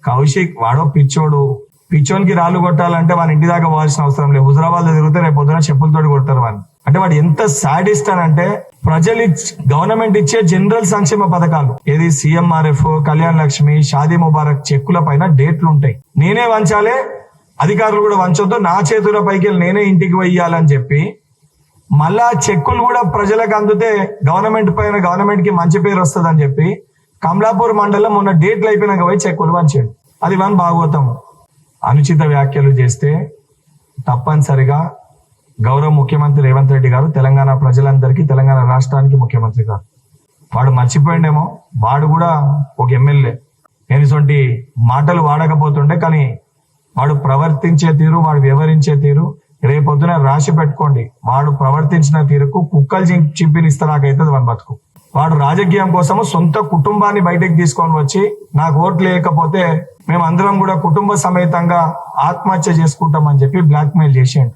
కౌశిక్ వాడో పిచ్చోనికి రాళ్ళు కొట్టాలంటే వాని ఇంటి దాకా పోవాల్సిన అవసరం లేదు. హుజరాబాద్ లో తిరిగితే రేపు పొద్దున చెప్పులతోటి కొడతారు వాడిని. అంటే వాడు ఎంత సాడిస్ట్ అని అంటే ప్రజలు గవర్నమెంట్ ఇచ్చే జనరల్ సంక్షేమ పథకాలు ఏది సీఎంఆర్ఎఫ్, కళ్యాణ్ లక్ష్మి, షాదీ ముబారక్ చెక్కుల పైన డేట్లు ఉంటాయి. నేనే వంచాలే, అధికారులు కూడా వంచొద్దు, నా చేతుల పైకి నేనే ఇంటికి వెయ్యాలని చెప్పి మళ్ళా చెక్కులు కూడా ప్రజలకు అందితే గవర్నమెంట్ కి మంచి పేరు వస్తుంది అని చెప్పి కమలాపూర్ మండలం మొన్న డేట్లు అయిపోయినాక పోయి చెక్కులు వంచాడు. అది వన్ భాగవతం. అనుచిత వ్యాఖ్యలు చేస్తే తప్పనిసరిగా గౌరవ ముఖ్యమంత్రి రేవంత్ రెడ్డి గారు తెలంగాణ ప్రజలందరికీ, తెలంగాణ రాష్ట్రానికి ముఖ్యమంత్రి గారు వాడు మర్చిపోయిండేమో, వాడు కూడా ఒక ఎమ్మెల్యే. నేను ఇటువంటి మాటలు వాడకపోతుండే, కానీ వాడు ప్రవర్తించే తీరు, వాడు వ్యవహరించే తీరు రేపొద్దున రాసి పెట్టుకోండి. వాడు ప్రవర్తించిన తీరుకు కుక్కలు చింపినిస్తలాగైతుంది వాడి బతుకు. వాడు రాజకీయం కోసము సొంత కుటుంబాన్ని బయటకు తీసుకొని వచ్చి నాకు ఓట్లు లేకపోతే మేమందరం కూడా కుటుంబ సమేతంగా ఆత్మహత్య చేసుకుంటామని చెప్పి బ్లాక్ మెయిల్ చేసేయండి.